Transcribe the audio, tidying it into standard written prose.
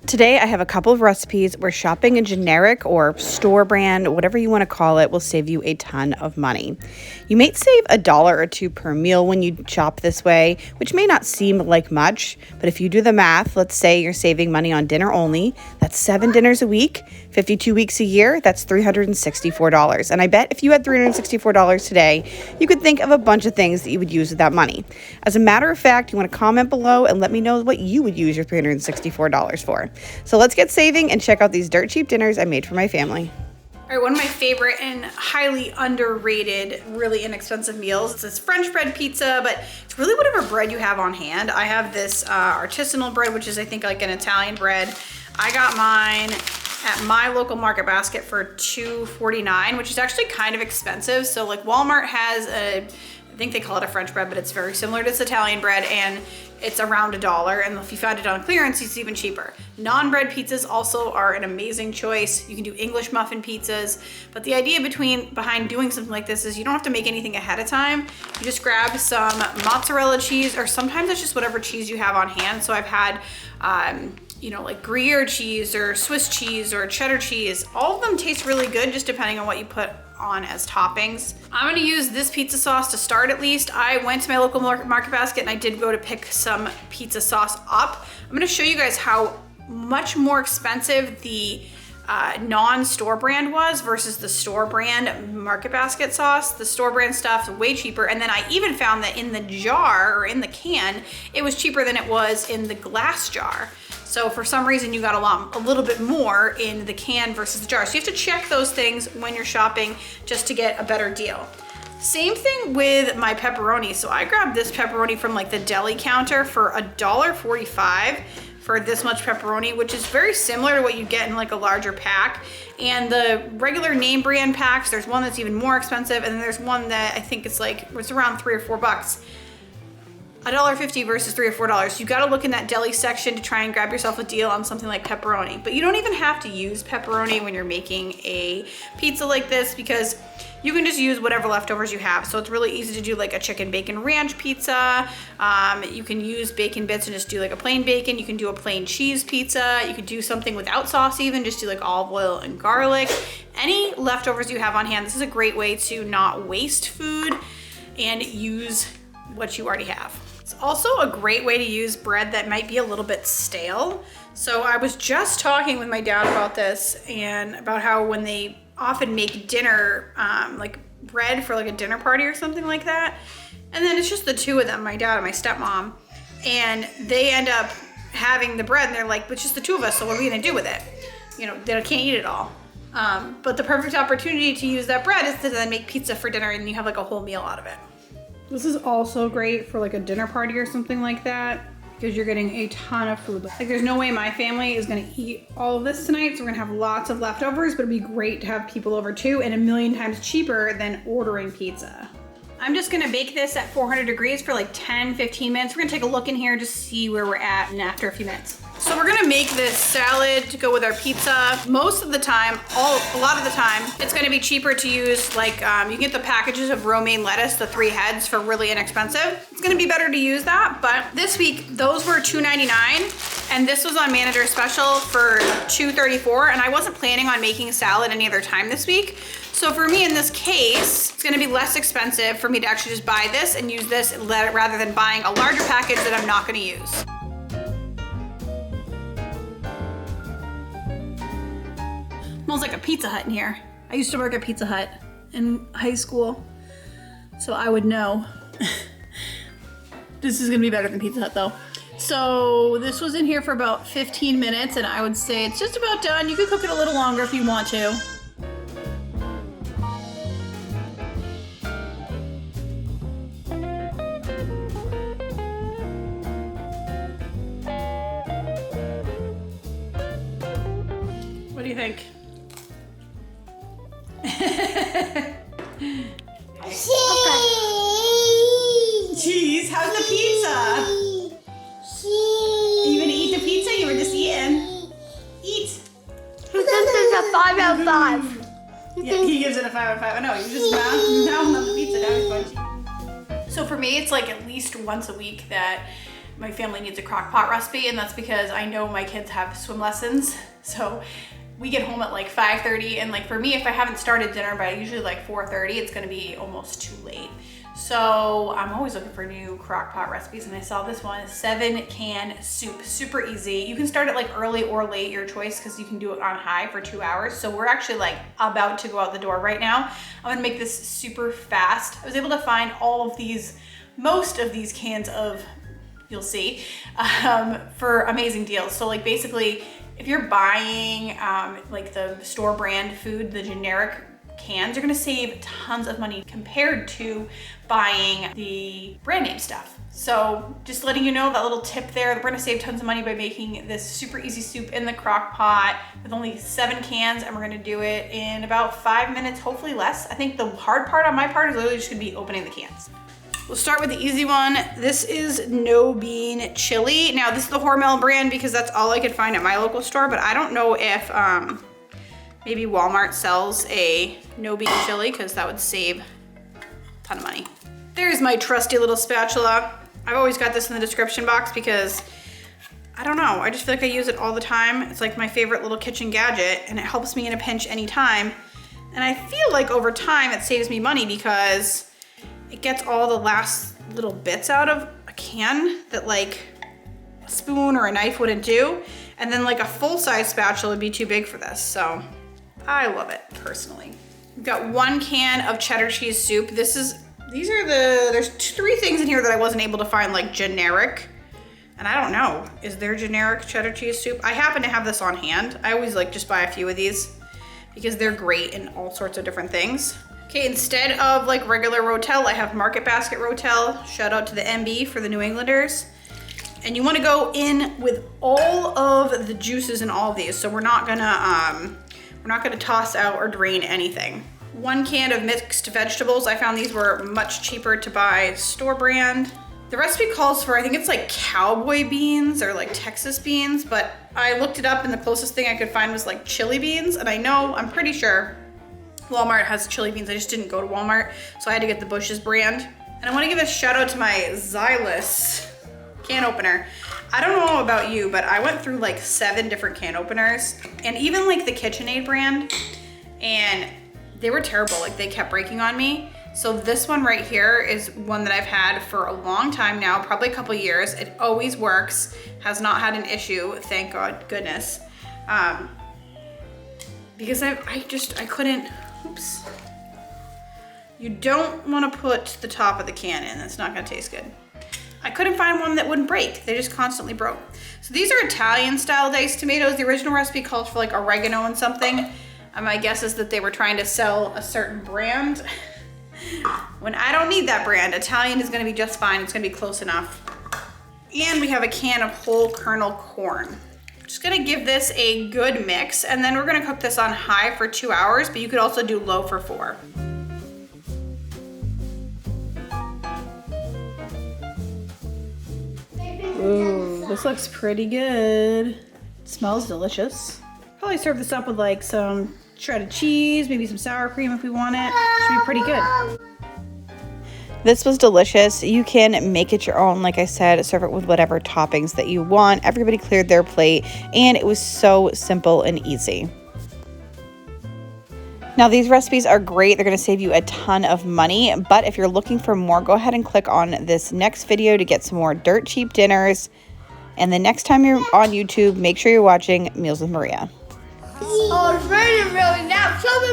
Today I have a couple of recipes where shopping a generic or store brand, whatever you want to call it, will save you a ton of money. You may save $1 or $2 per meal when you shop this way, which may not seem like much, but if you do the math, let's say you're saving money on dinner only, that's 7 dinners a week, 52 weeks a year, that's $364. And I bet if you had $364 today, you could think of a bunch of things that you would use with that money. As a matter of fact, you want to comment below and let me know what you would use your $364 for. So let's get saving and check out these dirt cheap dinners I made for my family. All right, one of my favorite and highly underrated, really inexpensive meals. It's this French bread pizza, but it's really whatever bread you have on hand. I have this artisanal bread, which is I think like an Italian bread. I got mine at my local Market Basket for $2.49, which is actually kind of expensive. So like Walmart has I think they call it a French bread, but it's very similar to this Italian bread, and it's around $1, and if you found it on clearance, it's even cheaper. Non-bread pizzas also are an amazing choice. You can do English muffin pizzas, but the idea behind doing something like this is you don't have to make anything ahead of time. You just grab some mozzarella cheese, or sometimes it's just whatever cheese you have on hand. So I've had like Gruyere cheese or Swiss cheese or cheddar cheese. All of them taste really good, just depending on what you put on as toppings. I'm gonna use this pizza sauce to start at least. I went to my local Market Basket and I did go to pick some pizza sauce up. I'm gonna show you guys how much more expensive the non-store brand was versus the store brand Market Basket sauce. The store brand stuff is way cheaper, and then I even found that in the jar or in the can, it was cheaper than it was in the glass jar. So for some reason you got a little bit more in the can versus the jar. So you have to check those things when you're shopping just to get a better deal. Same thing with my pepperoni. So I grabbed this pepperoni from like the deli counter for $1.45 for this much pepperoni, which is very similar to what you get in like a larger pack. And the regular name brand packs, there's one that's even more expensive, and then there's one that I think it's around $3 or $4. $1.50 versus $3 or $4. You gotta look in that deli section to try and grab yourself a deal on something like pepperoni. But you don't even have to use pepperoni when you're making a pizza like this, because you can just use whatever leftovers you have. So it's really easy to do like a chicken bacon ranch pizza. You can use bacon bits and just do like a plain bacon. You can do a plain cheese pizza. You could do something without sauce even, just do like olive oil and garlic. Any leftovers you have on hand, this is a great way to not waste food and use what you already have. It's also a great way to use bread that might be a little bit stale. So I was just talking with my dad about this, and about how when they often make dinner, like bread for like a dinner party or something like that, and then it's just the two of them, my dad and my stepmom, and they end up having the bread and they're like, but it's just the two of us, so what are we gonna do with it? You know, they can't eat it all. But the perfect opportunity to use that bread is to then make pizza for dinner, and you have like a whole meal out of it. This is also great for like a dinner party or something like that, because you're getting a ton of food. Like there's no way my family is gonna eat all of this tonight, so we're gonna have lots of leftovers, but it'd be great to have people over too, and 1,000,000 times cheaper than ordering pizza. I'm just gonna bake this at 400 degrees for like 10-15 minutes. We're gonna take a look in here to see where we're at, and after a few minutes. So we're gonna make this salad to go with our pizza. Most of the time, a lot of the time, it's gonna be cheaper to use like, you can get the packages of romaine lettuce, the 3 heads, for really inexpensive. It's gonna be better to use that, but this week, those were $2.99, and this was on Manager Special for $2.34, and I wasn't planning on making salad any other time this week. So for me in this case, it's gonna be less expensive for me to actually just buy this and use this rather than buying a larger package that I'm not gonna use. Smells like a Pizza Hut in here. I used to work at Pizza Hut in high school, so I would know. This is gonna be better than Pizza Hut though. So this was in here for about 15 minutes, and I would say it's just about done. You could cook it a little longer if you want to. What do you think? Cheese, how's the pizza? Are you gonna eat the pizza? You were just eating. Eat. This is a 5 out of 5. Yeah, he gives it a 5 out of 5. I know, you just down on the pizza, now he's going to. So for me, it's like at least once a week that my family needs a crock pot recipe, and that's because I know my kids have swim lessons. So we get home at like 5:30, and like for me, if I haven't started dinner by usually like 4:30, it's gonna be almost too late. So I'm always looking for new crock pot recipes, and I saw this one, 7-can soup, super easy. You can start it like early or late, your choice, because you can do it on high for 2 hours. So we're actually like about to go out the door right now. I'm gonna make this super fast. I was able to find all of these, most of these cans of, you'll see, for amazing deals. So like basically, if you're buying like the store brand food, the generic cans, you're gonna save tons of money compared to buying the brand name stuff. So just letting you know that little tip there, we're gonna save tons of money by making this super easy soup in the crock pot with only 7 cans, and we're gonna do it in about 5 minutes, hopefully less. I think the hard part on my part is literally just gonna be opening the cans. We'll start with the easy one. This is no bean chili. Now this is the Hormel brand because that's all I could find at my local store, but I don't know if maybe Walmart sells a no bean chili, because that would save a ton of money. There's my trusty little spatula. I've always got this in the description box because I don't know, I just feel like I use it all the time. It's like my favorite little kitchen gadget, and it helps me in a pinch anytime. And I feel like over time it saves me money because it gets all the last little bits out of a can that like a spoon or a knife wouldn't do. And then like a full-size spatula would be too big for this. So I love it personally. We've got 1 can of cheddar cheese soup. there's 3 things in here that I wasn't able to find like generic. And I don't know, is there generic cheddar cheese soup? I happen to have this on hand. I always like just buy a few of these because they're great in all sorts of different things. Okay, instead of like regular Rotel, I have Market Basket Rotel. Shout out to the MB for the New Englanders. And you wanna go in with all of the juices in all of these. So we're not gonna toss out or drain anything. 1 can of mixed vegetables. I found these were much cheaper to buy store brand. The recipe calls for, I think it's like cowboy beans or like Texas beans, but I looked it up and the closest thing I could find was like chili beans. And I'm pretty sure Walmart has chili beans. I just didn't go to Walmart, so I had to get the Bush's brand. And I wanna give a shout out to my Xylus can opener. I don't know about you, but I went through like 7 different can openers, and even like the KitchenAid brand, and they were terrible. Like they kept breaking on me. So this one right here is one that I've had for a long time now, probably a couple years. It always works, has not had an issue, thank God, goodness. Because I couldn't, oops. You don't wanna put the top of the can in, that's not gonna taste good. I couldn't find one that wouldn't break. They just constantly broke. So these are Italian style diced tomatoes. The original recipe calls for like oregano and something. My guess is that they were trying to sell a certain brand. When I don't need that brand, Italian is gonna be just fine. It's gonna be close enough. And we have a can of whole kernel corn. Just gonna give this a good mix, and then we're gonna cook this on high for 2 hours, but you could also do low for 4. Ooh, this looks pretty good. It smells delicious. Probably serve this up with like some shredded cheese, maybe some sour cream if we want it. Should be pretty good. This was delicious. You can make it your own. Like I said, serve it with whatever toppings that you want. Everybody cleared their plate, and it was so simple and easy. Now, these recipes are great. They're going to save you a ton of money, but if you're looking for more, go ahead and click on this next video to get some more dirt cheap dinners. And the next time you're on YouTube, make sure you're watching Meals with Maria. Oh, it's raining really now. Show me